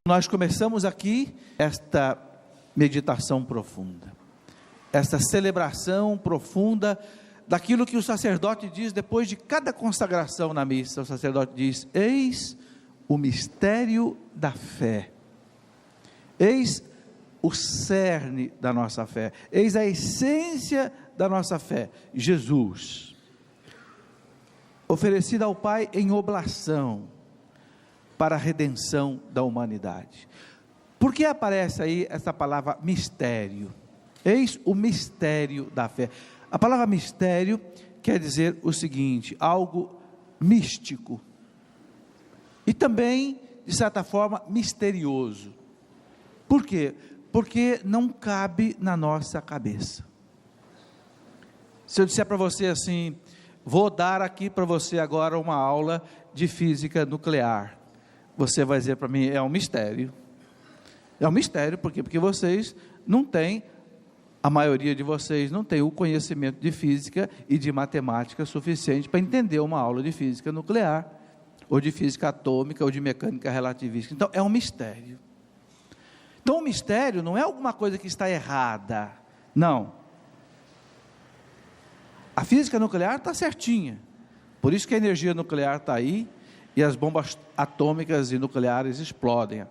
Nós começamos aqui esta meditação profunda, esta celebração profunda daquilo que o sacerdote diz depois de cada consagração na missa. O sacerdote diz: eis o mistério da fé, eis o cerne da nossa fé, eis a essência da nossa fé, Jesus, oferecida ao Pai em oblação, para a redenção da humanidade. Por que aparece aí essa palavra mistério? Eis o mistério da fé. A palavra mistério quer dizer o seguinte: algo místico, e também, de certa forma, misterioso. Por quê? Porque não cabe na nossa cabeça. Se eu disser para você assim: vou dar aqui para você agora uma aula de física nuclear, você vai dizer para mim: é um mistério. É um mistério, por quê? Porque vocês não têm, a maioria de vocês não tem o conhecimento de física e de matemática suficiente para entender uma aula de física nuclear, ou de física atômica, ou de mecânica relativista. Então é um mistério. Então o mistério não é alguma coisa que está errada, não. A física nuclear está certinha, por isso que a energia nuclear está aí, e as bombas atômicas e nucleares explodem.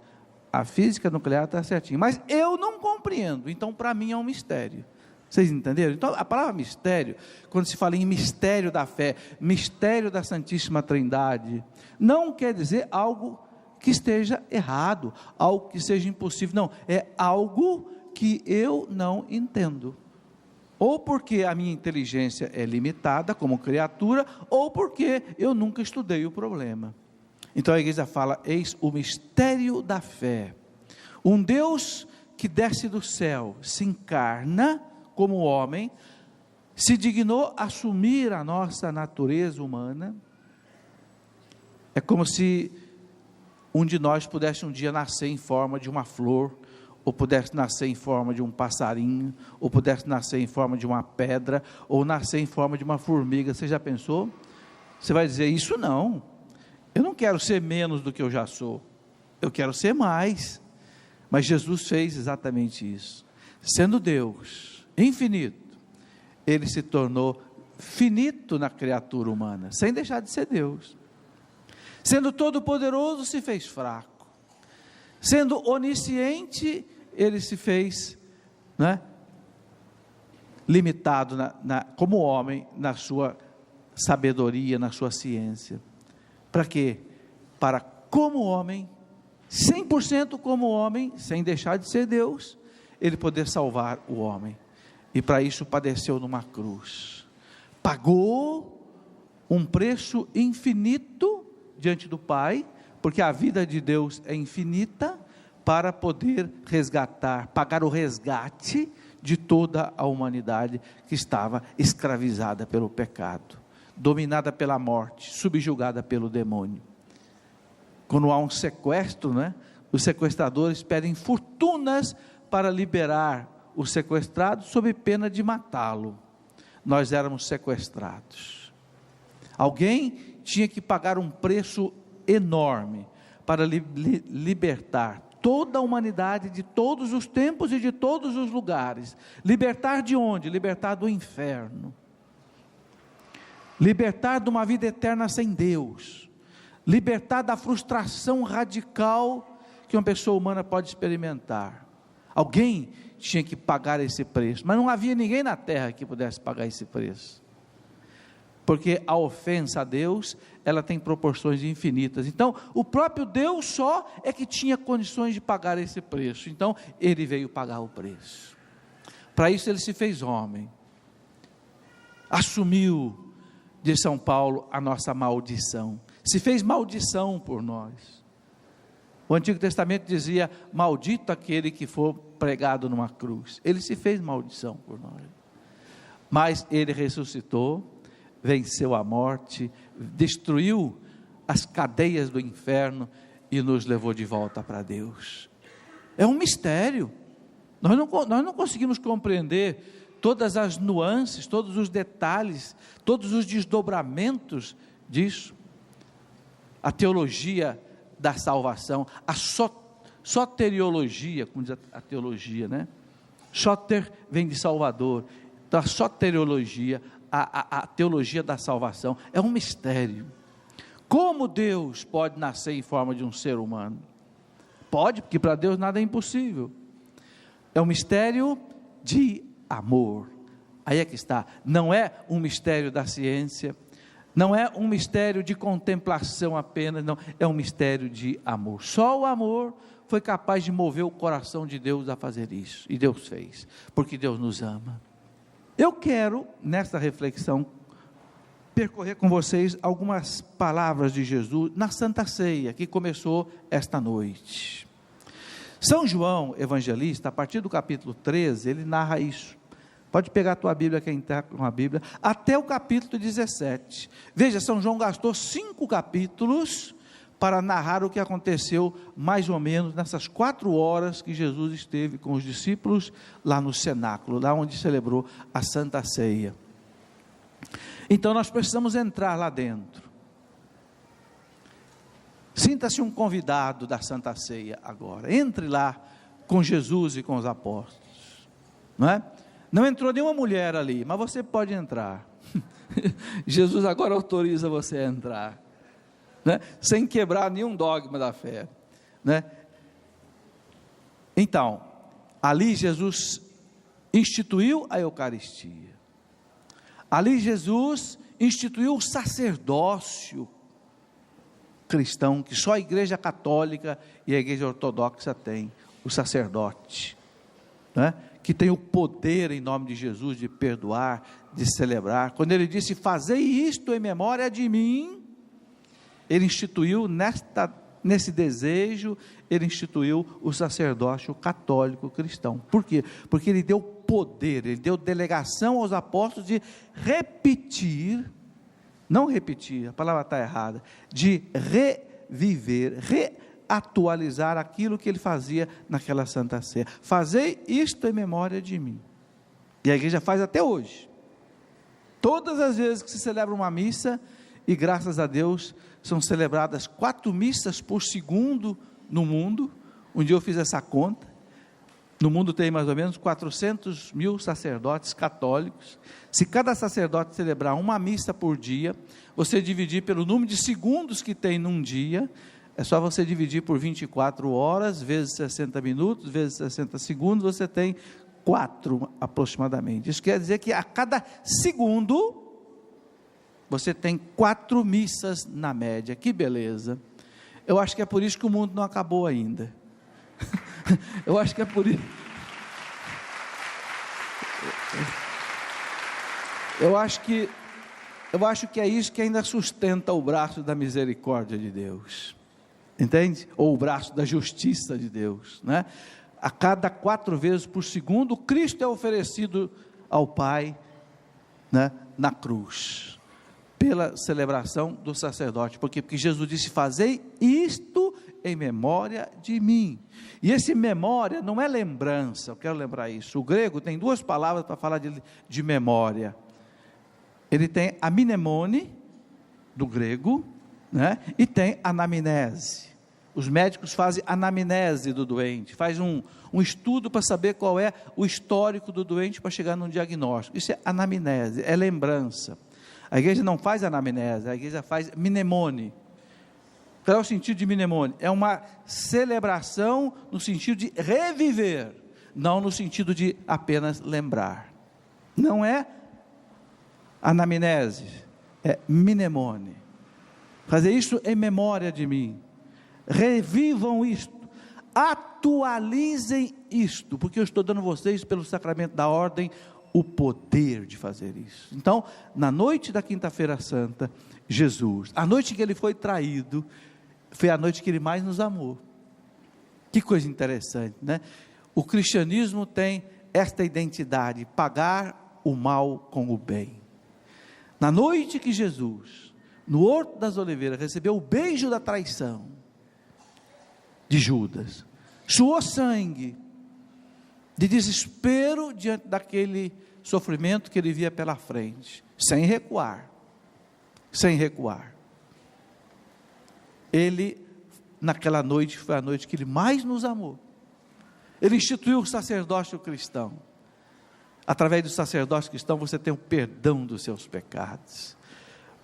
A física nuclear está certinha, mas eu não compreendo, então para mim é um mistério. Vocês entenderam? Então a palavra mistério, quando se fala em mistério da fé, mistério da Santíssima Trindade, não quer dizer algo que esteja errado, algo que seja impossível, não, é algo que eu não entendo, ou porque a minha inteligência é limitada como criatura, ou porque eu nunca estudei o problema. Então a igreja fala: eis o mistério da fé, um Deus que desce do céu, se encarna como homem, se dignou assumir a nossa natureza humana. É como se um de nós pudesse um dia nascer em forma de uma flor, ou pudesse nascer em forma de um passarinho, ou pudesse nascer em forma de uma pedra, ou nascer em forma de uma formiga. Você já pensou? Você vai dizer: isso não, eu não quero ser menos do que eu já sou, eu quero ser mais. Mas Jesus fez exatamente isso. Sendo Deus infinito, Ele se tornou finito na criatura humana, sem deixar de ser Deus. Sendo todo-poderoso, se fez fraco. Sendo onisciente, Ele se fez, limitado como homem, na sua sabedoria, na sua ciência. Para quê? Para, como homem, 100% como homem, sem deixar de ser Deus, Ele poder salvar o homem. E para isso padeceu numa cruz, pagou um preço infinito diante do Pai, porque a vida de Deus é infinita, para poder resgatar, pagar o resgate de toda a humanidade que estava escravizada pelo pecado, dominada pela morte, subjugada pelo demônio. Quando há um sequestro, os sequestradores pedem fortunas para liberar o sequestrado, sob pena de matá-lo. Nós éramos sequestrados, alguém tinha que pagar um preço enorme para libertar toda a humanidade de todos os tempos e de todos os lugares. Libertar de onde? Libertar do inferno, libertar de uma vida eterna sem Deus, libertar da frustração radical que uma pessoa humana pode experimentar. Alguém tinha que pagar esse preço, mas não havia ninguém na terra que pudesse pagar esse preço, porque a ofensa a Deus, ela tem proporções infinitas. Então o próprio Deus só é que tinha condições de pagar esse preço. Então Ele veio pagar o preço. Para isso Ele se fez homem, assumiu, de São Paulo, a nossa maldição, se fez maldição por nós. O Antigo Testamento dizia: maldito aquele que for pregado numa cruz. Ele se fez maldição por nós, mas Ele ressuscitou, venceu a morte, destruiu as cadeias do inferno e nos levou de volta para Deus. É um mistério. Nós não conseguimos compreender todas as nuances, todos os detalhes, todos os desdobramentos disso. A teologia da salvação, a soteriologia, como diz a teologia, né? Soter vem de Salvador, então a soteriologia, a teologia da salvação, é um mistério. Como Deus pode nascer em forma de um ser humano? Pode, porque para Deus nada é impossível. É um mistério de amor. Aí é que está, não é um mistério da ciência, não é um mistério de contemplação apenas, não, é um mistério de amor. Só o amor foi capaz de mover o coração de Deus a fazer isso, e Deus fez, porque Deus nos ama. Eu quero, nesta reflexão, percorrer com vocês algumas palavras de Jesus na Santa Ceia, que começou esta noite. São João, evangelista, a partir do capítulo 13, ele narra isso. Pode pegar a tua Bíblia, quem está com a Bíblia, até o capítulo 17. Veja, São João gastou 5 capítulos para narrar o que aconteceu mais ou menos nessas 4 horas que Jesus esteve com os discípulos lá no cenáculo, lá onde celebrou a Santa Ceia. Então nós precisamos entrar lá dentro. Sinta-se um convidado da Santa Ceia agora, entre lá com Jesus e com os apóstolos, não é? Não entrou nenhuma mulher ali, mas você pode entrar. Jesus agora autoriza você a entrar, né? Sem quebrar nenhum dogma da fé, né? Então, ali Jesus instituiu a Eucaristia, ali Jesus instituiu o sacerdócio cristão, que só a Igreja Católica e a Igreja Ortodoxa tem, o sacerdote, né? Que tem o poder em nome de Jesus de perdoar, de celebrar. Quando ele disse, fazei isto em memória de mim, ele instituiu nesse desejo, ele instituiu o sacerdócio católico cristão. Por quê? Porque ele deu poder, ele deu delegação aos apóstolos de repetir, não repetir, a palavra está errada, de reviver, atualizar aquilo que ele fazia naquela Santa Ceia. Fazei isto em memória de mim. E a igreja faz até hoje. Todas as vezes que se celebra uma missa, e graças a Deus, são celebradas 4 missas por segundo no mundo. Um dia eu fiz essa conta. No mundo tem mais ou menos 400 mil sacerdotes católicos. Se cada sacerdote celebrar uma missa por dia, você dividir pelo número de segundos que tem num dia, é só você dividir por 24 horas, vezes 60 minutos, vezes 60 segundos, você tem 4 aproximadamente. Isso quer dizer que a cada segundo, você tem 4 missas na média. Que beleza! Eu acho que é por isso que o mundo não acabou ainda. Eu acho que é por isso. Eu acho que é isso que ainda sustenta o braço da misericórdia de Deus. Entende? Ou o braço da justiça de Deus, né? A cada 4 vezes por segundo, Cristo é oferecido ao Pai, né, na cruz, pela celebração do sacerdote. Porque Jesus disse, fazei isto em memória de mim. E esse memória não é lembrança, eu quero lembrar isso. O grego tem 2 palavras para falar de memória. Ele tem a mnemone, do grego, né? E tem anamnese. Os médicos fazem anamnese do doente, faz um estudo para saber qual é o histórico do doente para chegar num diagnóstico. Isso é anamnese, é lembrança. A igreja não faz anamnese, a igreja faz mnemone. Qual é o sentido de mnemone? É uma celebração no sentido de reviver, não no sentido de apenas lembrar. Não é anamnese, é mnemone. Fazer isso em memória de mim. Revivam isto, atualizem isto, porque eu estou dando a vocês, pelo sacramento da ordem, o poder de fazer isso. Então, na noite da quinta-feira santa, Jesus, a noite que ele foi traído, foi a noite que ele mais nos amou. Que coisa interessante, né? O cristianismo tem esta identidade, pagar o mal com o bem. Na noite que Jesus, no Horto das Oliveiras, recebeu o beijo da traição de Judas, suou sangue, de desespero diante daquele sofrimento que ele via pela frente, sem recuar, ele naquela noite foi a noite que Ele mais nos amou. Ele instituiu o sacerdócio cristão. Através do sacerdócio cristão você tem o perdão dos seus pecados.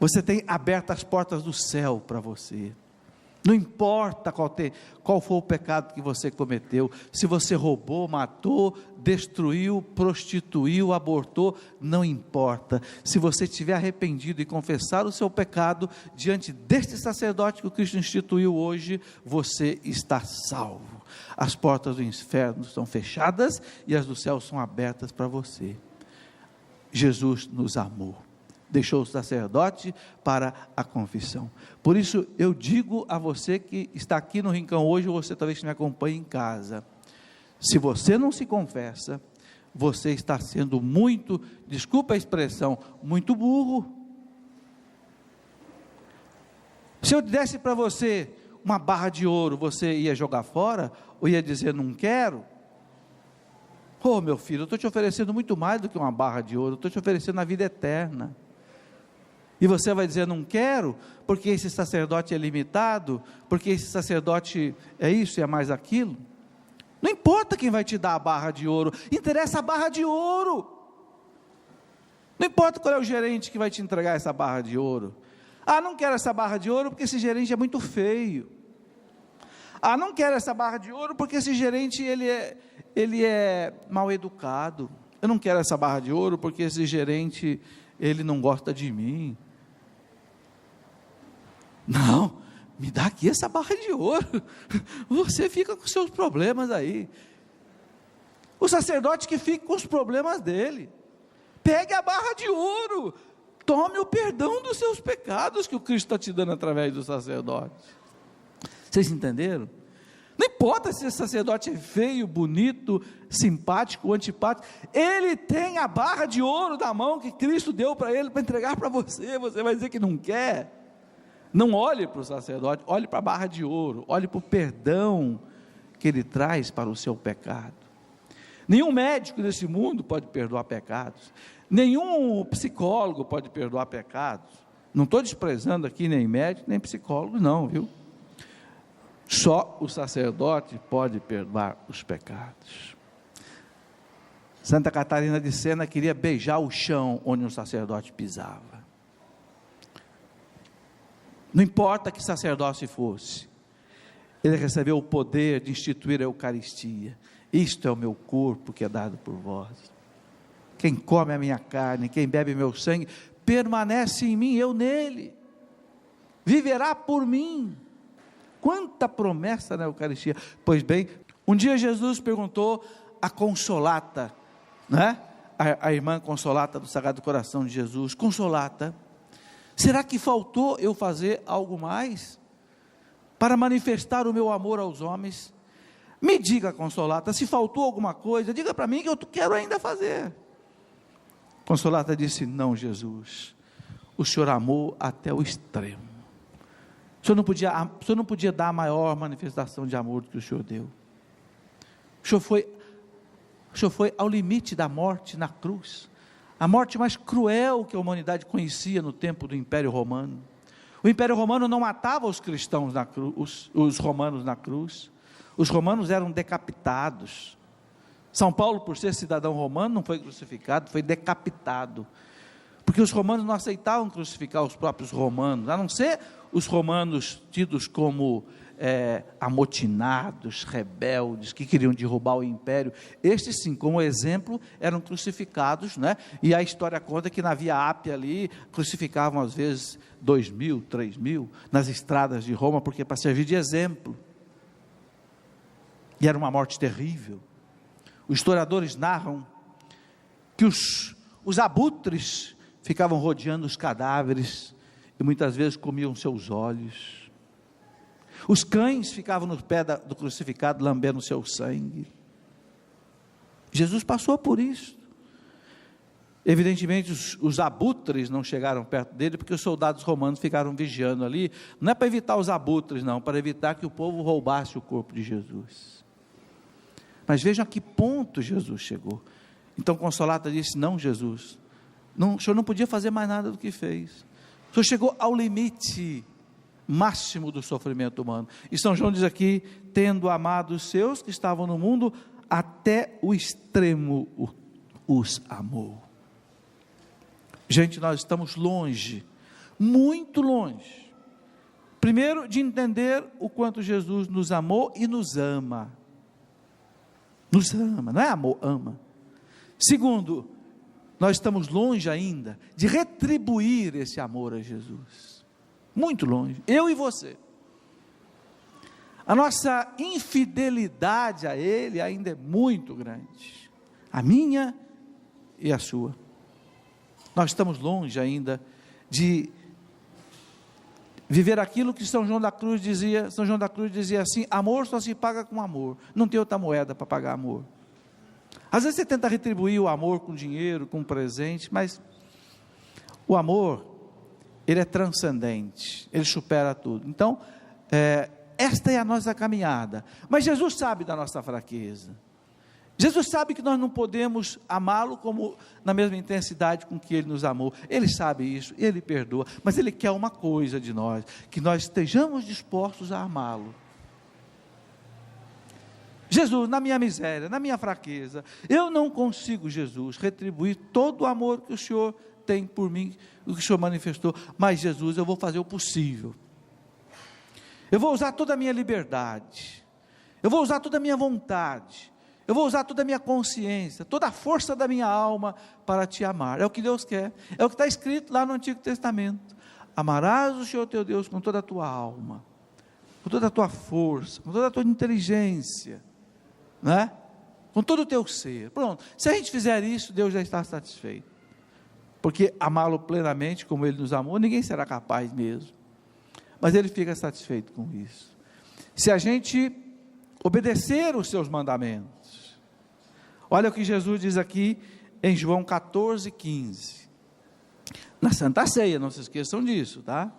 Você tem aberto as portas do céu para você. Não importa qual foi o pecado que você cometeu, se você roubou, matou, destruiu, prostituiu, abortou, não importa. Se você estiver arrependido e confessar o seu pecado diante deste sacerdote que o Cristo instituiu hoje, você está salvo. As portas do inferno estão fechadas e as do céu são abertas para você. Jesus nos amou. Deixou o sacerdote para a confissão. Por isso eu digo a você que está aqui no Rincão hoje, ou você talvez me acompanhe em casa, se você não se confessa, você está sendo muito, desculpa a expressão, muito burro. Se eu desse para você uma barra de ouro, você ia jogar fora, ou ia dizer não quero? Oh meu filho, eu estou te oferecendo muito mais do que uma barra de ouro, eu estou te oferecendo a vida eterna. E você vai dizer, não quero, porque esse sacerdote é limitado, porque esse sacerdote é isso e é mais aquilo. Não importa quem vai te dar a barra de ouro, interessa a barra de ouro. Não importa qual é o gerente que vai te entregar essa barra de ouro. Ah, não quero essa barra de ouro porque esse gerente é muito feio. Ah, não quero essa barra de ouro porque esse gerente ele é mal educado. Eu não quero essa barra de ouro porque esse gerente ele não gosta de mim. Não, me dá aqui essa barra de ouro, você fica com seus problemas aí. O sacerdote que fica com os problemas dele, pegue a barra de ouro, tome o perdão dos seus pecados que o Cristo está te dando através do sacerdote. Vocês entenderam? Não importa se esse sacerdote é feio, bonito, simpático, antipático, ele tem a barra de ouro na mão que Cristo deu para ele, para entregar para você, você vai dizer que não quer? Não olhe para o sacerdote, olhe para a barra de ouro, olhe para o perdão que ele traz para o seu pecado. Nenhum médico nesse mundo pode perdoar pecados, nenhum psicólogo pode perdoar pecados, não estou desprezando aqui nem médico, nem psicólogo não, viu? Só o sacerdote pode perdoar os pecados. Santa Catarina de Sena queria beijar o chão onde o sacerdote pisava. Não importa que sacerdócio fosse, ele recebeu o poder de instituir a Eucaristia. Isto é o meu corpo que é dado por vós. Quem come a minha carne, quem bebe meu sangue, permanece em mim, eu nele, viverá por mim. Quanta promessa na Eucaristia. Pois bem, um dia Jesus perguntou a Consolata, né? A irmã Consolata do Sagrado Coração de Jesus, Consolata, será que faltou eu fazer algo mais para manifestar o meu amor aos homens? Me diga, Consolata, se faltou alguma coisa, diga para mim que eu quero ainda fazer. Consolata disse, não, Jesus, o Senhor amou até o extremo. O Senhor não podia dar a maior manifestação de amor do que o Senhor deu. O Senhor foi ao limite da morte na cruz, a morte mais cruel que a humanidade conhecia no tempo do Império Romano. O Império Romano não matava os cristãos na cruz, os romanos na cruz, os romanos eram decapitados. São Paulo, por ser cidadão romano, não foi crucificado, foi decapitado, porque os romanos não aceitavam crucificar os próprios romanos, a não ser os romanos tidos como amotinados, rebeldes, que queriam derrubar o império. Estes sim, como exemplo, eram crucificados, né? E a história conta que na Via Ápia ali, crucificavam às vezes 2.000, 3.000, nas estradas de Roma, porque para servir de exemplo, e era uma morte terrível. Os historiadores narram que os abutres ficavam rodeando os cadáveres, e muitas vezes comiam seus olhos. Os cães ficavam no pé do crucificado, lambendo seu sangue. Jesus passou por isso. Evidentemente os abutres não chegaram perto dele, porque os soldados romanos ficaram vigiando ali, não é para evitar os abutres não, para evitar que o povo roubasse o corpo de Jesus. Mas vejam a que ponto Jesus chegou. Então Consolata disse, não, Jesus, não, o Senhor não podia fazer mais nada do que fez. O Senhor chegou ao limite, máximo do sofrimento humano. E São João diz aqui, tendo amado os seus que estavam no mundo, até o extremo os amou. Gente, nós estamos longe, muito longe, primeiro de entender o quanto Jesus nos amou e nos ama, não é amor, ama. Segundo, nós estamos longe ainda de retribuir esse amor a Jesus, muito longe, eu e você. A nossa infidelidade a Ele ainda é muito grande, a minha e a sua. Nós estamos longe ainda de viver aquilo que São João da Cruz dizia. São João da Cruz dizia assim: amor só se paga com amor, não tem outra moeda para pagar amor. Às vezes você tenta retribuir o amor com dinheiro, com presente, mas o amor, ele é transcendente, ele supera tudo. Então, esta é a nossa caminhada, mas Jesus sabe da nossa fraqueza, Jesus sabe que nós não podemos amá-lo como na mesma intensidade com que Ele nos amou. Ele sabe isso, Ele perdoa, mas Ele quer uma coisa de nós, que nós estejamos dispostos a amá-lo. Jesus, na minha miséria, na minha fraqueza, eu não consigo, Jesus, retribuir todo o amor que o Senhor tem por mim, o que o Senhor manifestou, mas Jesus, eu vou fazer o possível, eu vou usar toda a minha liberdade, eu vou usar toda a minha vontade, eu vou usar toda a minha consciência, toda a força da minha alma para te amar. É o que Deus quer, é o que está escrito lá no Antigo Testamento: amarás o Senhor teu Deus com toda a tua alma, com toda a tua força, com toda a tua inteligência, né? Com todo o teu ser. Pronto, se a gente fizer isso, Deus já está satisfeito, porque amá-lo plenamente como Ele nos amou, ninguém será capaz mesmo, mas Ele fica satisfeito com isso, se a gente obedecer os seus mandamentos. Olha o que Jesus diz aqui em João 14:15, na Santa Ceia, não se esqueçam disso, tá?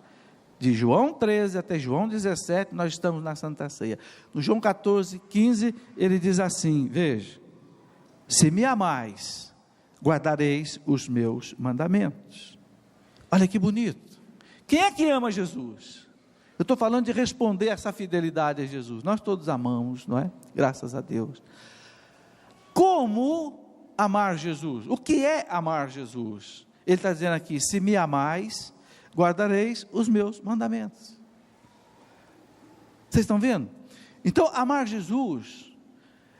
De João 13 até João 17, nós estamos na Santa Ceia. No João 14:15, ele diz assim, veja: se me amais, guardareis os meus mandamentos. Olha que bonito. Quem é que ama Jesus? Eu estou falando de responder essa fidelidade a Jesus. Nós todos amamos, não é? Graças a Deus. Como amar Jesus? O que é amar Jesus? Ele está dizendo aqui: se me amais, guardareis os meus mandamentos. Vocês estão vendo? Então, amar Jesus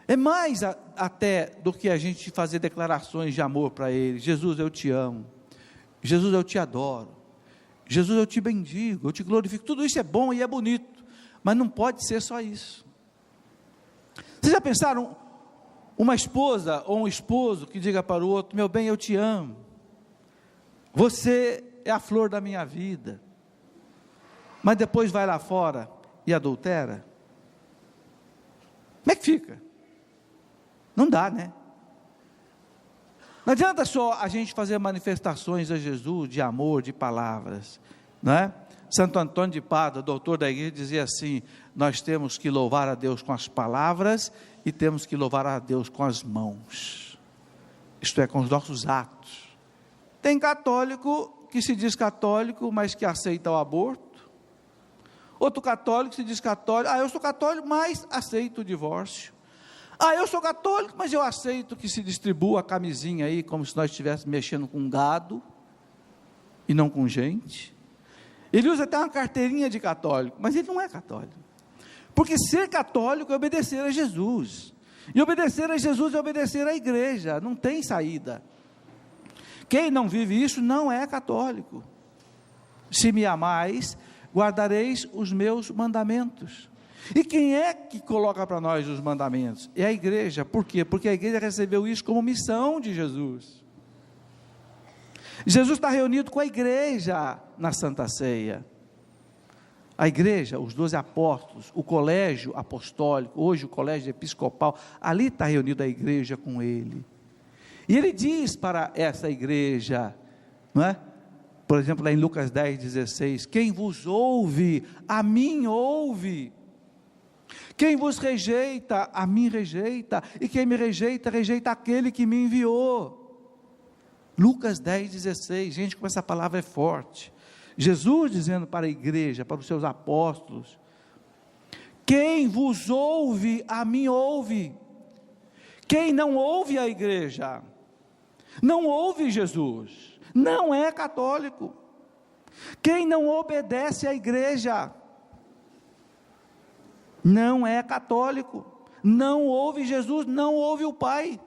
é mais até do que a gente fazer declarações de amor para Ele. Jesus, eu te amo. Jesus, eu te adoro. Jesus, eu te bendigo, eu te glorifico. Tudo isso é bom e é bonito, mas não pode ser só isso. Vocês já pensaram uma esposa ou um esposo que diga para o outro: meu bem, eu te amo, você é a flor da minha vida, mas depois vai lá fora e adultera? Como é que fica? Não dá, né? Não adianta só a gente fazer manifestações a Jesus de amor, de palavras, não é? Santo Antônio de Pádua, doutor da igreja, dizia assim: nós temos que louvar a Deus com as palavras e temos que louvar a Deus com as mãos, isto é, com os nossos atos. Tem católico que se diz católico, mas que aceita o aborto. Outro católico se diz católico: eu sou católico, mas aceito o divórcio. Eu sou católico, mas eu aceito que se distribua a camisinha aí, como se nós estivéssemos mexendo com gado, e não com gente. Ele usa até uma carteirinha de católico, mas ele não é católico, porque ser católico é obedecer a Jesus, e obedecer a Jesus é obedecer à igreja, não tem saída. Quem não vive isso não é católico. Se me amais, guardareis os meus mandamentos. E quem é que coloca para nós os mandamentos? É a igreja. Por quê? Porque a igreja recebeu isso como missão de Jesus. Jesus está reunido com a igreja na Santa Ceia. A igreja, os 12 apóstolos, o colégio apostólico, hoje o colégio episcopal, ali está reunida a igreja com ele. E ele diz para essa igreja, não é? Por exemplo, lá em Lucas 10:16, quem vos ouve, a mim ouve. Quem vos rejeita, a mim rejeita, e quem me rejeita, rejeita aquele que me enviou. Lucas 10:16, gente, como essa palavra é forte. Jesus dizendo para a igreja, para os seus apóstolos: quem vos ouve, a mim ouve. Quem não ouve a igreja, não ouve Jesus, não é católico. Quem não obedece à igreja, não é católico, não ouve Jesus, não ouve o Pai.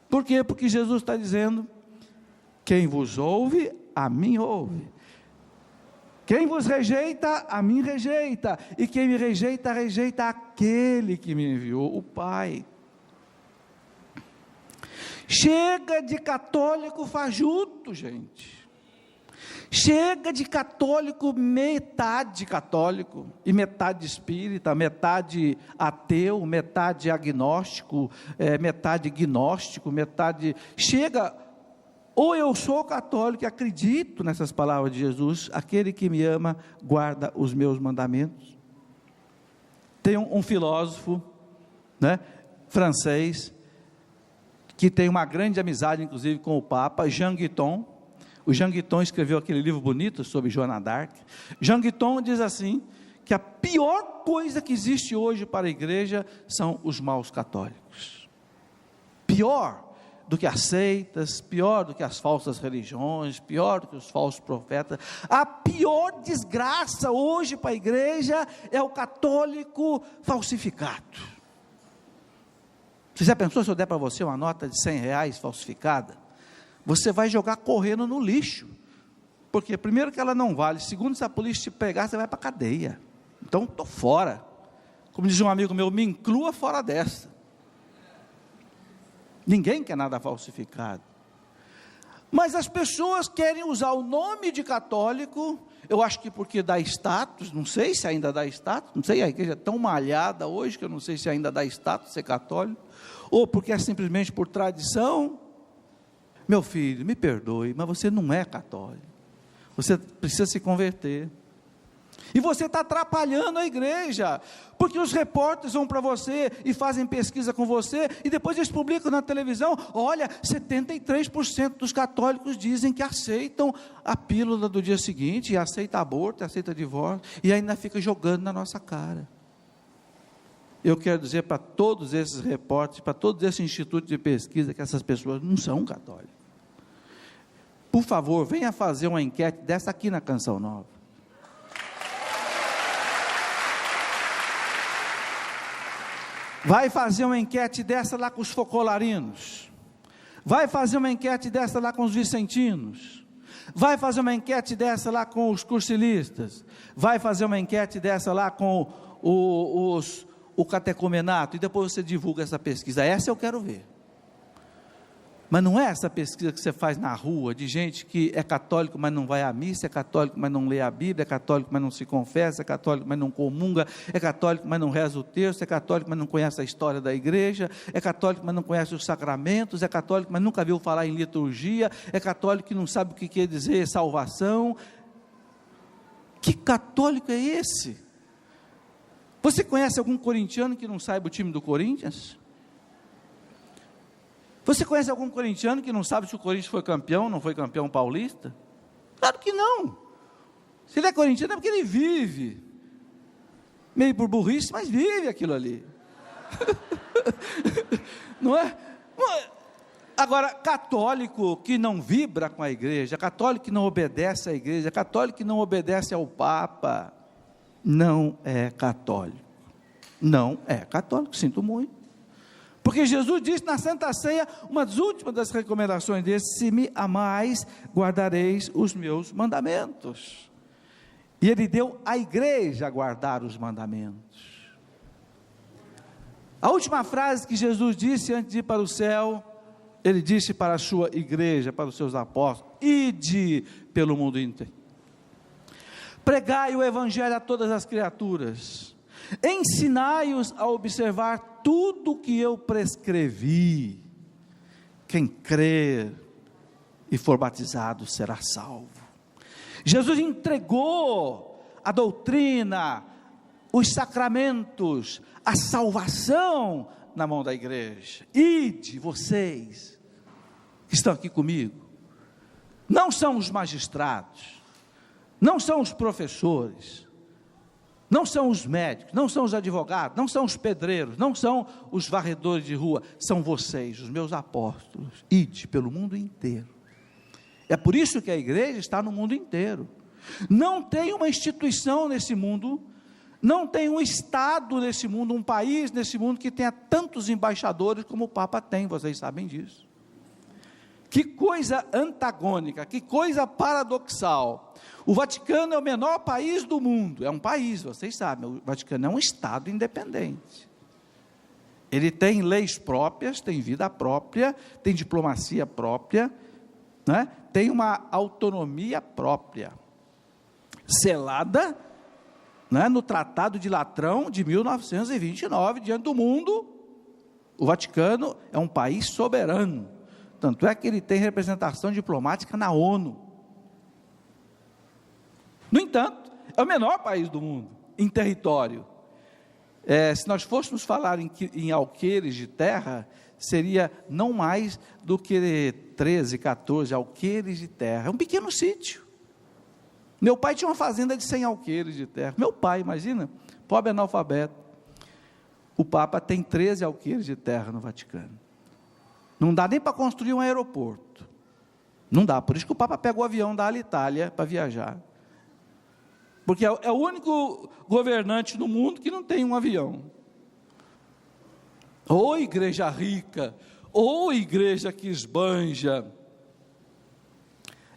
Por quê? Porque Jesus está dizendo: quem vos ouve, a mim ouve. Quem vos rejeita, a mim rejeita. E quem me rejeita, rejeita aquele que me enviou, o Pai. Chega de católico fajuto, gente. Chega de católico, metade católico, e metade espírita, metade ateu, metade agnóstico, metade gnóstico, metade... Chega, ou eu sou católico e acredito nessas palavras de Jesus: aquele que me ama, guarda os meus mandamentos. Tem um filósofo, francês, que tem uma grande amizade, inclusive, com o Papa, Jean Guiton. O Jean Guiton escreveu aquele livro bonito sobre Joana d'Arc. Jean Guiton diz assim, que a pior coisa que existe hoje para a igreja são os maus católicos. Pior do que as seitas, pior do que as falsas religiões, pior do que os falsos profetas. A pior desgraça hoje para a igreja é o católico falsificado. Você já pensou se eu der para você uma nota de R$100 falsificada? Você vai jogar correndo no lixo, porque primeiro que ela não vale, segundo, se a polícia te pegar, você vai para a cadeia. Então estou fora. Como diz um amigo meu: me inclua fora dessa. Ninguém quer nada falsificado. Mas as pessoas querem usar o nome de católico, eu acho que porque dá status, não sei se ainda dá status, não sei, a igreja é tão malhada hoje, que eu não sei se ainda dá status ser católico, ou porque é simplesmente por tradição. Meu filho, me perdoe, mas você não é católico, você precisa se converter, e você está atrapalhando a igreja, porque os repórteres vão para você, e fazem pesquisa com você, e depois eles publicam na televisão: olha, 73% dos católicos dizem que aceitam a pílula do dia seguinte, e aceita aborto, e aceita divórcio, e ainda fica jogando na nossa cara. Eu quero dizer para todos esses repórteres, para todos esses institutos de pesquisa, que essas pessoas não são católicas. Por favor, venha fazer uma enquete dessa aqui na Canção Nova. Vai fazer uma enquete dessa lá com os focolarinos. Vai fazer uma enquete dessa lá com os vicentinos. Vai fazer uma enquete dessa lá com os cursilistas. Vai fazer uma enquete dessa lá com o catecumenato. E depois você divulga essa pesquisa. Essa eu quero ver. Mas não é essa pesquisa que você faz na rua, de gente que é católico, mas não vai à missa, é católico, mas não lê a Bíblia, é católico, mas não se confessa, é católico, mas não comunga, é católico, mas não reza o terço, é católico, mas não conhece a história da igreja, é católico, mas não conhece os sacramentos, é católico, mas nunca viu falar em liturgia, é católico que não sabe o que quer dizer salvação. Que católico é esse? Você conhece algum corintiano que não saiba o time do Corinthians? Você conhece algum corintiano que não sabe se o Corinthians foi campeão, não foi campeão paulista? Claro que não. Se ele é corintiano é porque ele vive, meio por burrice, mas vive aquilo ali. Não é? Agora, católico que não vibra com a igreja, católico que não obedece à igreja, católico que não obedece ao Papa, não é católico. Não é católico, sinto muito. Porque Jesus disse na Santa Ceia, uma das últimas das recomendações dele: se me amais, guardareis os meus mandamentos. E ele deu à igreja a guardar os mandamentos. A última frase que Jesus disse antes de ir para o céu, ele disse para a sua igreja, para os seus apóstolos: ide pelo mundo inteiro, pregai o evangelho a todas as criaturas, ensinai-os a observar tudo que eu prescrevi. Quem crer e for batizado será salvo. Jesus entregou a doutrina, os sacramentos, a salvação na mão da igreja. Ide, vocês que estão aqui comigo, não são os magistrados, não são os professores, não são os médicos, não são os advogados, não são os pedreiros, não são os varredores de rua, são vocês, os meus apóstolos. Ide pelo mundo inteiro. É por isso que a igreja está no mundo inteiro. Não tem uma instituição nesse mundo, não tem um estado nesse mundo, um país nesse mundo que tenha tantos embaixadores como o Papa tem, vocês sabem disso. Que coisa antagônica, que coisa paradoxal. O Vaticano é o menor país do mundo, é um país, vocês sabem, o Vaticano é um estado independente. Ele tem leis próprias, tem vida própria, tem diplomacia própria, né? Tem uma autonomia própria, selada, né, no Tratado de Latrão de 1929, diante do mundo. O Vaticano é um país soberano, tanto é que ele tem representação diplomática na ONU. No entanto, é o menor país do mundo, em território. Se nós fôssemos falar em alqueires de terra, seria não mais do que 13, 14 alqueires de terra, é um pequeno sítio. Meu pai tinha uma fazenda de 100 alqueires de terra, meu pai, imagina, pobre analfabeto. O Papa tem 13 alqueires de terra no Vaticano, não dá nem para construir um aeroporto, não dá, por isso que o Papa pega o avião da Alitalia para viajar, porque é o único governante no mundo que não tem um avião. Ou igreja rica, ou igreja que esbanja.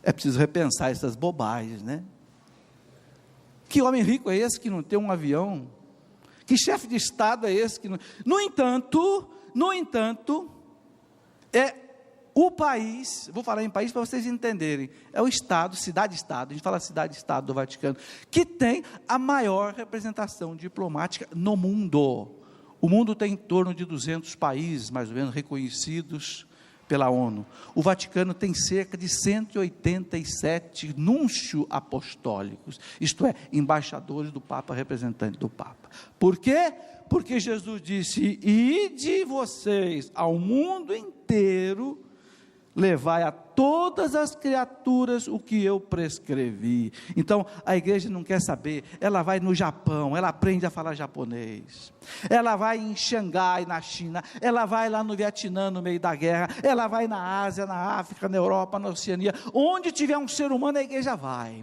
É preciso repensar essas bobagens, né? Que homem rico é esse que não tem um avião? Que chefe de estado é esse que não... No entanto, é o país, vou falar em país para vocês entenderem, é o estado, cidade-estado, a gente fala cidade-estado do Vaticano, que tem a maior representação diplomática no mundo. O mundo tem em torno de 200 países, mais ou menos, reconhecidos pela ONU. O Vaticano tem cerca de 187 núncios apostólicos, isto é, embaixadores do Papa, representantes do Papa. Por quê? Porque Jesus disse: ide vocês ao mundo inteiro, levai a todas as criaturas o que eu prescrevi. Então, a igreja não quer saber, ela vai no Japão, ela aprende a falar japonês, ela vai em Xangai, na China, ela vai lá no Vietnã, no meio da guerra, ela vai na Ásia, na África, na Europa, na Oceania, onde tiver um ser humano, a igreja vai.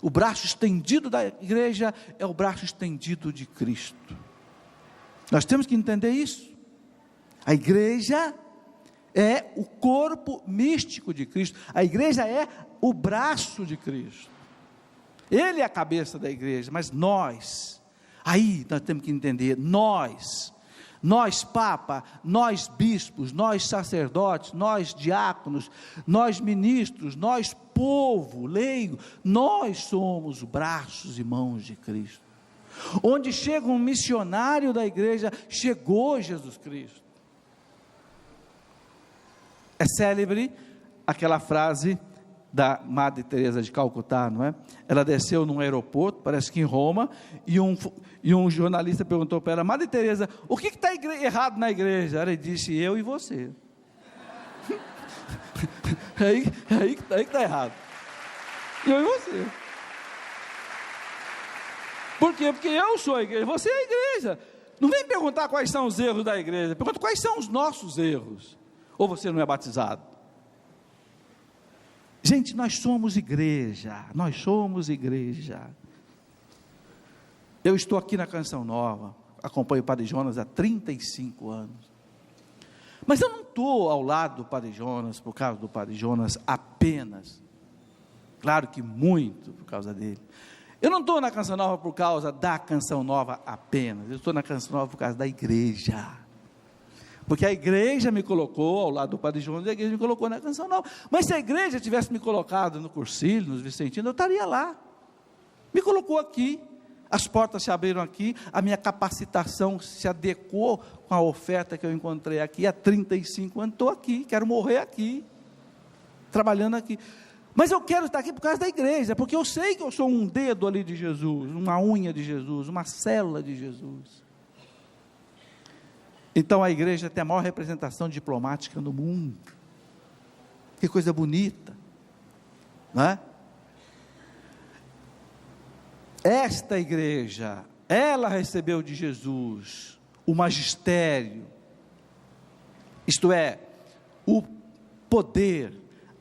O braço estendido da igreja é o braço estendido de Cristo. Nós temos que entender isso. A igreja é o corpo místico de Cristo, a igreja é o braço de Cristo, Ele é a cabeça da igreja, mas nós temos que entender, nós Papa, nós bispos, nós sacerdotes, nós diáconos, nós ministros, nós povo leigo, nós somos braços e mãos de Cristo. Onde chega um missionário da igreja, chegou Jesus Cristo. É célebre aquela frase da Madre Teresa de Calcutá, não é? Ela desceu num aeroporto, parece que em Roma, e um jornalista perguntou para ela: Madre Teresa, o que está errado na igreja? Ela disse: eu e você. aí que está errado. Eu e você. Por quê? Porque eu sou a igreja, você é a igreja. Não vem perguntar quais são os erros da igreja, pergunta quais são os nossos erros. Ou você não é batizado? Gente, nós somos igreja. Eu estou aqui na Canção Nova, acompanho o Padre Jonas há 35 anos. Mas eu não estou ao lado do Padre Jonas, por causa do Padre Jonas apenas. Claro que muito por causa dele. Eu não estou na Canção Nova por causa da Canção Nova apenas. Eu estou na Canção Nova por causa da igreja. Porque a igreja me colocou ao lado do Padre Jonas, e a igreja me colocou na Canção Nova. Mas se a igreja tivesse me colocado no Cursilho, nos Vicentinos, eu estaria lá. Me colocou aqui, as portas se abriram aqui, a minha capacitação se adequou com a oferta que eu encontrei aqui, há 35 anos, estou aqui, quero morrer aqui, trabalhando aqui. Mas eu quero estar aqui por causa da igreja, porque eu sei que eu sou um dedo ali de Jesus, uma unha de Jesus, uma célula de Jesus. Então a igreja tem a maior representação diplomática no mundo. Que coisa bonita, não é? Esta igreja, ela recebeu de Jesus o magistério, isto é, o poder,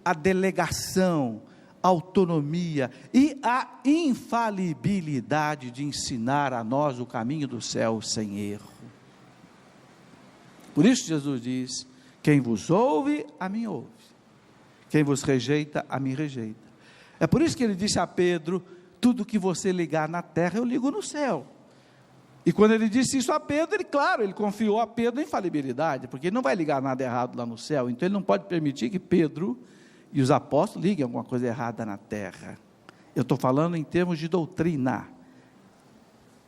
a delegação, a autonomia e a infalibilidade de ensinar a nós o caminho do céu sem erro. Por isso Jesus diz: quem vos ouve, a mim ouve, quem vos rejeita, a mim rejeita. É por isso que ele disse a Pedro: tudo que você ligar na terra, eu ligo no céu. E quando ele disse isso a Pedro, ele confiou a Pedro a infalibilidade, porque ele não vai ligar nada errado lá no céu, então ele não pode permitir que Pedro e os apóstolos liguem alguma coisa errada na terra. Eu estou falando em termos de doutrina,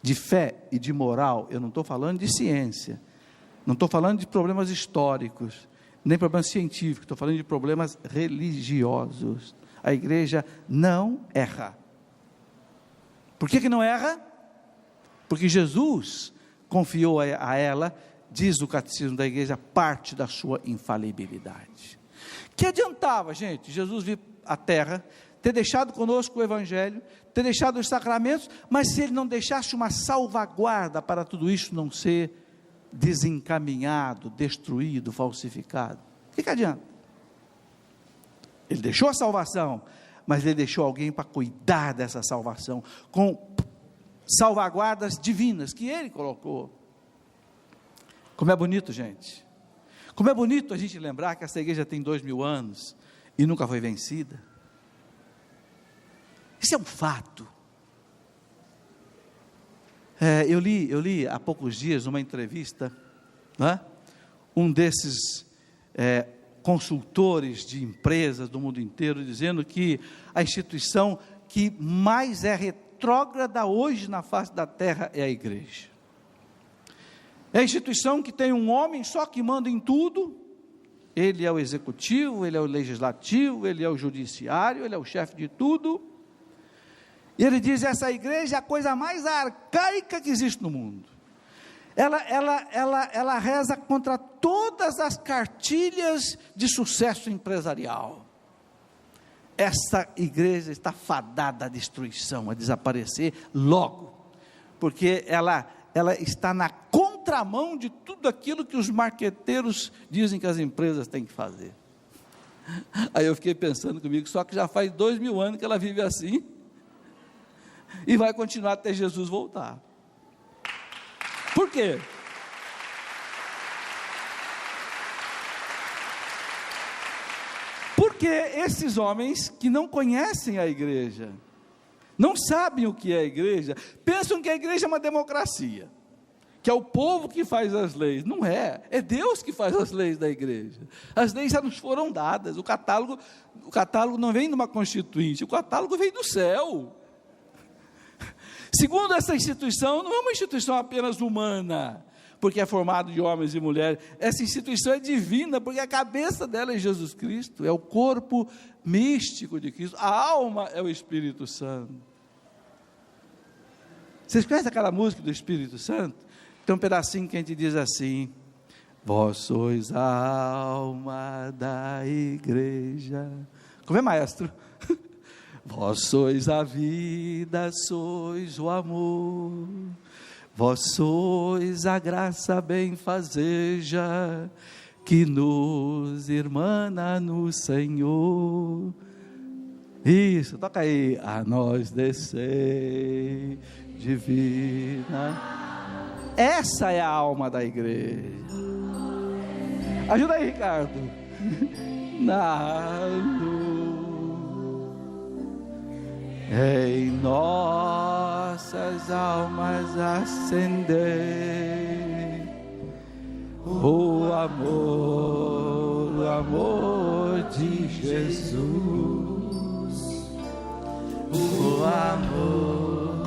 de fé e de moral, eu não estou falando de ciência, não estou falando de problemas históricos, nem problemas científicos, estou falando de problemas religiosos. A igreja não erra. Por que não erra? Porque Jesus confiou a ela, diz o catecismo da igreja, parte da sua infalibilidade. Que adiantava, gente, Jesus vir à terra, ter deixado conosco o evangelho, ter deixado os sacramentos, mas se ele não deixasse uma salvaguarda para tudo isso não ser desencaminhado, destruído, falsificado, o que adianta? Ele deixou a salvação, mas ele deixou alguém para cuidar dessa salvação, com salvaguardas divinas, que ele colocou. Como é bonito, gente, como é bonito a gente lembrar que essa igreja tem 2000 anos, e nunca foi vencida. Isso é um fato. Eu li há poucos dias uma entrevista, um desses consultores de empresas do mundo inteiro, dizendo que a instituição que mais é retrógrada hoje na face da terra é a igreja. É a instituição que tem um homem só que manda em tudo. Ele é o executivo, ele é o legislativo, ele é o judiciário, ele é o chefe de tudo. E ele diz: essa igreja é a coisa mais arcaica que existe no mundo. Ela reza contra todas as cartilhas de sucesso empresarial. Essa igreja está fadada à destruição, a desaparecer logo, porque ela está na contramão de tudo aquilo que os marqueteiros dizem que as empresas têm que fazer. Aí eu fiquei pensando comigo, só que já faz 2000 anos que ela vive assim, e vai continuar até Jesus voltar. Por quê? Porque esses homens que não conhecem a igreja, não sabem o que é a igreja, pensam que a igreja é uma democracia, que é o povo que faz as leis. Não é, é Deus que faz as leis da igreja. As leis já nos foram dadas, o catálogo não vem de uma constituinte, o catálogo vem do céu. Segundo essa instituição, não é uma instituição apenas humana, porque é formado de homens e mulheres. Essa instituição é divina, porque a cabeça dela é Jesus Cristo, é o corpo místico de Cristo, a alma é o Espírito Santo. Vocês conhecem aquela música do Espírito Santo? Tem um pedacinho que a gente diz assim: vós sois a alma da igreja. Como é, maestro? Vós sois a vida, sois o amor, vós sois a graça benfazeja, que nos irmana no Senhor. Isso, toca aí. A nós descei, divina. Essa é a alma da igreja. Ajuda aí, Ricardo. Na luz, em nossas almas acender o amor de Jesus, o amor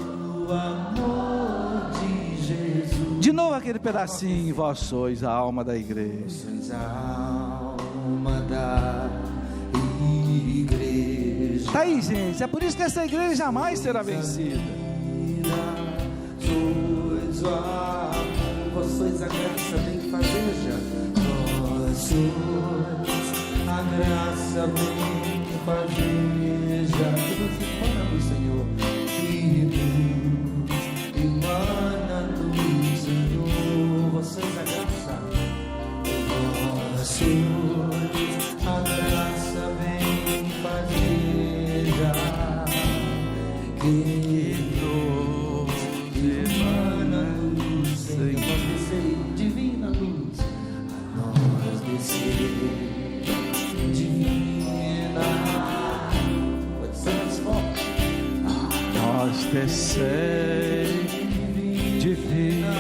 de Jesus. De novo aquele pedacinho: vós sois a alma da igreja. Vós sois a alma da igreja. Está aí, gente, é por isso que essa igreja jamais será vencida. Vós sois a graça benfazeja, vós sois a graça benfazeja, que nos irmana do Senhor, que vós descei divina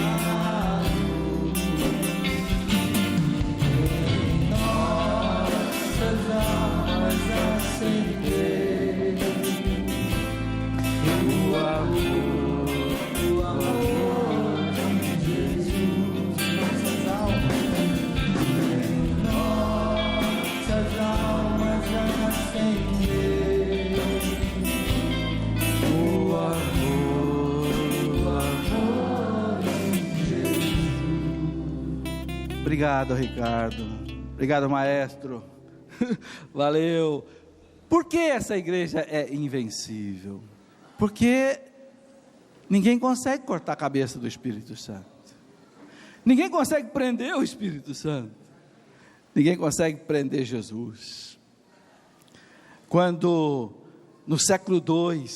luz, em nossas almas acender o amor de Jesus. Nossas almas, em nossas almas acender o amor de Jesus. Obrigado, Ricardo. Obrigado, maestro. Valeu. Por que essa igreja é invencível? Porque ninguém consegue cortar a cabeça do Espírito Santo. Ninguém consegue prender o Espírito Santo. Ninguém consegue prender Jesus. Quando no século II,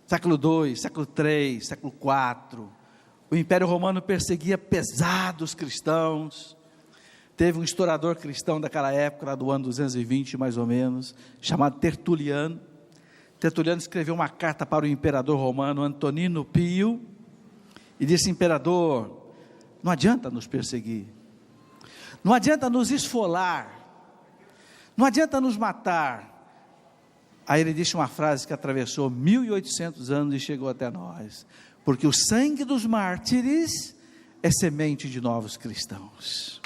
século III, século IV, o Império Romano perseguia pesados cristãos. Teve um historiador cristão daquela época, lá do ano 220 mais ou menos, chamado Tertuliano. Tertuliano escreveu uma carta para o imperador romano Antonino Pio, e disse: imperador, não adianta nos perseguir, não adianta nos esfolar, não adianta nos matar. Aí ele disse uma frase que atravessou 1800 anos e chegou até nós: porque o sangue dos mártires é semente de novos cristãos.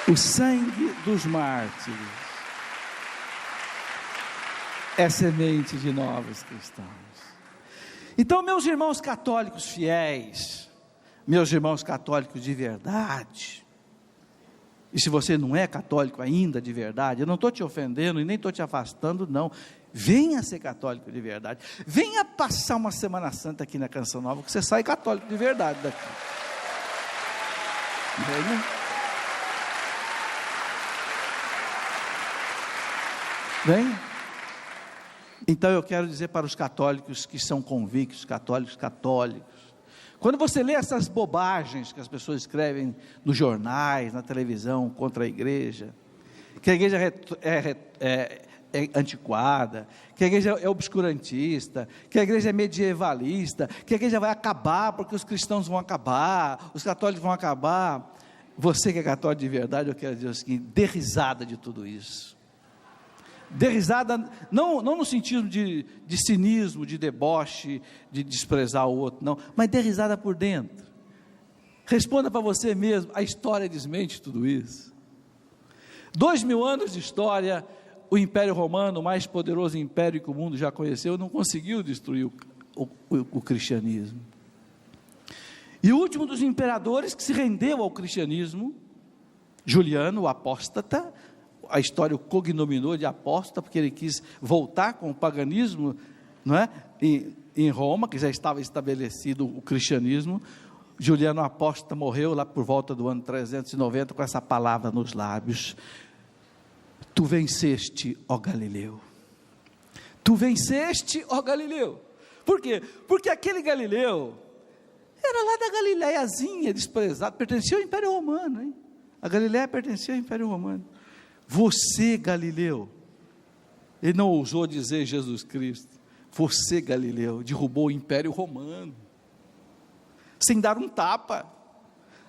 O sangue dos mártires é semente de novos cristãos. Então, meus irmãos católicos fiéis, meus irmãos católicos de verdade, e se você não é católico ainda de verdade, eu não estou te ofendendo e nem estou te afastando, não. Venha ser católico de verdade. Venha passar uma Semana Santa aqui na Canção Nova, que você sai católico de verdade daqui. Venha. Então eu quero dizer para os católicos que são convictos, católicos, quando você lê essas bobagens que as pessoas escrevem nos jornais, na televisão, contra a igreja, que a igreja é antiquada, que a igreja é obscurantista, que a igreja é medievalista, que a igreja vai acabar porque os cristãos vão acabar, os católicos vão acabar. Você que é católico de verdade, eu quero dizer o seguinte: dê risada de tudo isso. Dê risada, não no sentido de cinismo, de deboche, de desprezar o outro, não, mas dê risada por dentro. Responda para você mesmo: a história desmente tudo isso. 2000 anos de história, o Império Romano, o mais poderoso império que o mundo já conheceu, não conseguiu destruir o cristianismo. E o último dos imperadores que se rendeu ao cristianismo, Juliano, o apóstata, a história o cognominou de apóstata, porque ele quis voltar com o paganismo, não é? Em Roma, que já estava estabelecido o cristianismo. Juliano apóstata morreu lá por volta do ano 390, com essa palavra nos lábios: tu venceste, ó Galileu. Tu venceste, ó Galileu. Por quê? Porque aquele Galileu era lá da Galileiazinha, desprezado, pertencia ao Império Romano, hein? A Galileia pertencia ao Império Romano. Você, Galileu, ele não ousou dizer Jesus Cristo, você, Galileu, derrubou o Império Romano, sem dar um tapa,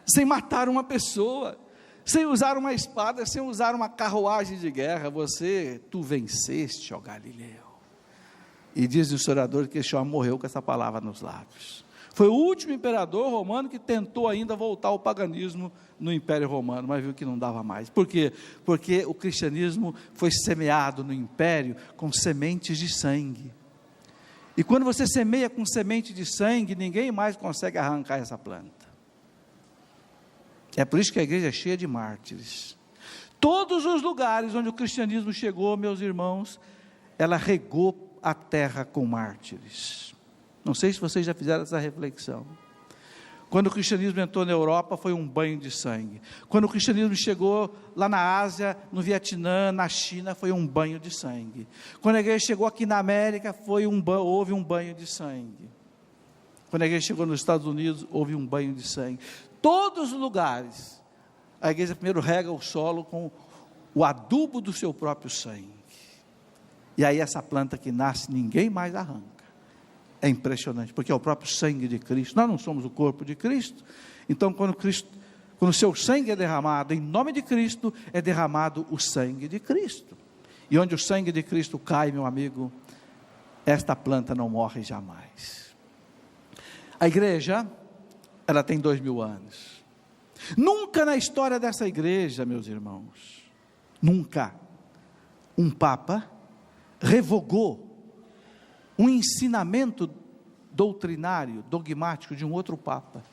sem matar uma pessoa, sem usar uma espada, sem usar uma carruagem de guerra. Tu venceste, ó Galileu. E diz o historiador que esse homem morreu com essa palavra nos lábios. Foi o último imperador romano que tentou ainda voltar ao paganismo no Império Romano, mas viu que não dava mais. Por quê? Porque o cristianismo foi semeado no império com sementes de sangue. E quando você semeia com semente de sangue, ninguém mais consegue arrancar essa planta. É por isso que a igreja é cheia de mártires. Todos os lugares onde o cristianismo chegou, meus irmãos, ela regou a terra com mártires. Não sei se vocês já fizeram essa reflexão. Quando o cristianismo entrou na Europa, foi um banho de sangue. Quando o cristianismo chegou lá na Ásia, no Vietnã, na China, foi um banho de sangue. Quando a igreja chegou aqui na América, houve um banho de sangue. Quando a igreja chegou nos Estados Unidos, houve um banho de sangue. Todos os lugares, a igreja primeiro rega o solo com o adubo do seu próprio sangue. E aí essa planta que nasce, ninguém mais arranca. É impressionante, porque é o próprio sangue de Cristo. Nós não somos o corpo de Cristo. Então, quando o seu sangue é derramado, em nome de Cristo, é derramado o sangue de Cristo. E onde o sangue de Cristo cai, meu amigo, esta planta não morre jamais. A igreja, ela tem 2000 anos. Nunca na história dessa igreja, meus irmãos, nunca um papa revogou um ensinamento doutrinário, dogmático de um outro papa.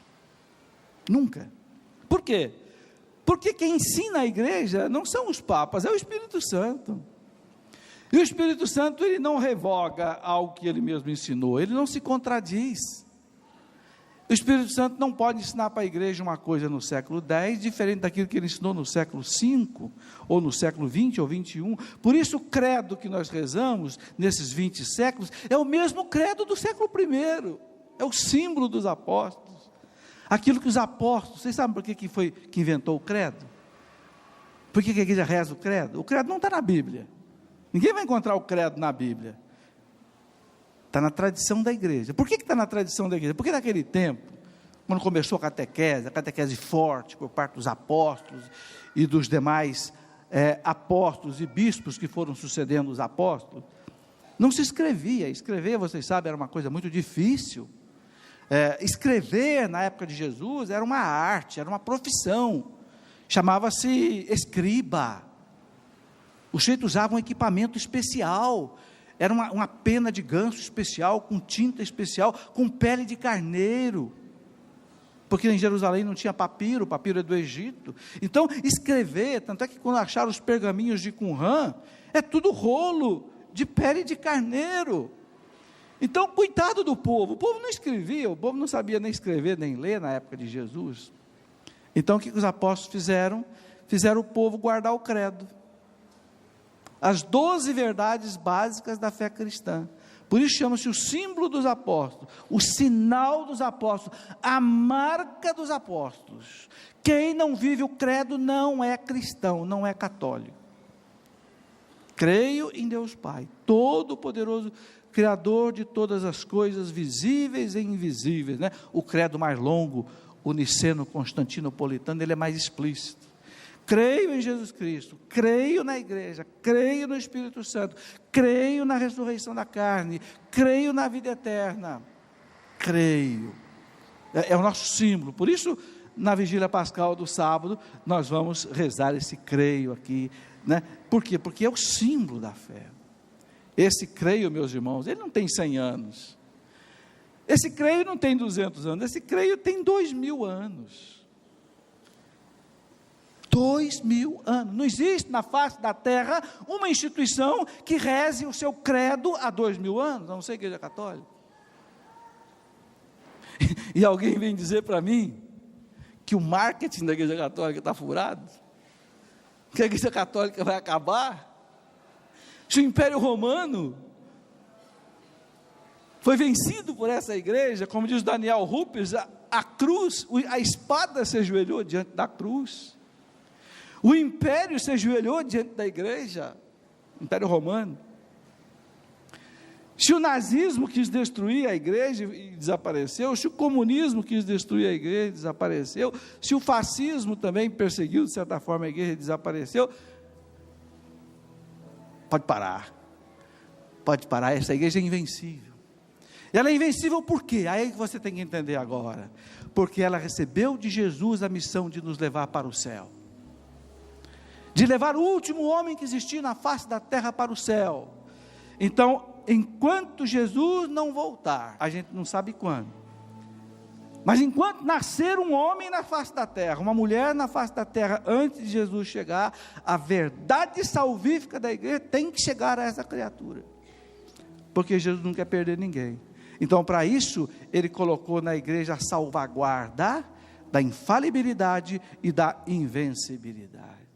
Nunca. Por quê? Porque quem ensina a igreja não são os papas, é o Espírito Santo. E o Espírito Santo, ele não revoga algo que ele mesmo ensinou, ele não se contradiz. O Espírito Santo não pode ensinar para a igreja uma coisa no século X, diferente daquilo que ele ensinou no século V, ou no século XX ou XXI. Por isso o credo que nós rezamos, nesses 20 séculos, é o mesmo credo do século I, é o símbolo dos apóstolos. Aquilo que os apóstolos, vocês sabem por que foi que inventou o credo? Por que a igreja reza o credo? O credo não está na Bíblia, ninguém vai encontrar o credo na Bíblia. Está na tradição da igreja. Por que está na tradição da igreja? Porque naquele tempo, quando começou a catequese forte por parte dos apóstolos e dos demais apóstolos e bispos que foram sucedendo os apóstolos, não se escrevia. Escrever, vocês sabem, era uma coisa muito difícil. Escrever na época de Jesus era uma arte, era uma profissão, chamava-se escriba. Os sujeitos usavam um equipamento especial, era uma pena de ganso especial, com tinta especial, com pele de carneiro, porque em Jerusalém não tinha papiro, o papiro é do Egito. Então escrever, tanto é que quando acharam os pergaminhos de Qumran, é tudo rolo de pele de carneiro. Então, coitado do povo, o povo não escrevia, o povo não sabia nem escrever, nem ler na época de Jesus. Então, o que os apóstolos fizeram? Fizeram o povo guardar o credo, as 12 verdades básicas da fé cristã. Por isso chama-se o símbolo dos apóstolos, o sinal dos apóstolos, a marca dos apóstolos. Quem não vive o credo não é cristão, não é católico. Creio em Deus Pai, Todo-Poderoso, Criador de todas as coisas visíveis e invisíveis, né? O credo mais longo, o niceno-constantinopolitano, ele é mais explícito. Creio em Jesus Cristo, creio na igreja, creio no Espírito Santo, creio na ressurreição da carne, creio na vida eterna, creio, é o nosso símbolo. Por isso, na vigília pascal do sábado, nós vamos rezar esse creio aqui, né? Por quê? Porque é o símbolo da fé. Esse creio, meus irmãos, ele não tem 100 anos, esse creio não tem 200 anos, esse creio tem 2000 anos, 2000 anos, não existe na face da terra uma instituição que reze o seu credo há 2000 anos, a não ser a igreja católica. E alguém vem dizer para mim, que o marketing da igreja católica está furado, que a igreja católica vai acabar, se o Império Romano foi vencido por essa igreja, como diz Daniel Rupes, a cruz, a espada se ajoelhou diante da cruz, o império se ajoelhou diante da igreja, o Império Romano. Se o nazismo quis destruir a igreja e desapareceu, se o comunismo quis destruir a igreja e desapareceu, se o fascismo também perseguiu de certa forma a igreja e desapareceu, pode parar, essa igreja é invencível. E ela é invencível por quê? Aí que você tem que entender agora, porque ela recebeu de Jesus a missão de nos levar para o céu, de levar o último homem que existia na face da terra para o céu. Então, enquanto Jesus não voltar, a gente não sabe quando, mas enquanto nascer um homem na face da terra, uma mulher na face da terra, antes de Jesus chegar, a verdade salvífica da igreja tem que chegar a essa criatura, porque Jesus não quer perder ninguém. Então, para isso, ele colocou na igreja a salvaguarda da infalibilidade e da invencibilidade.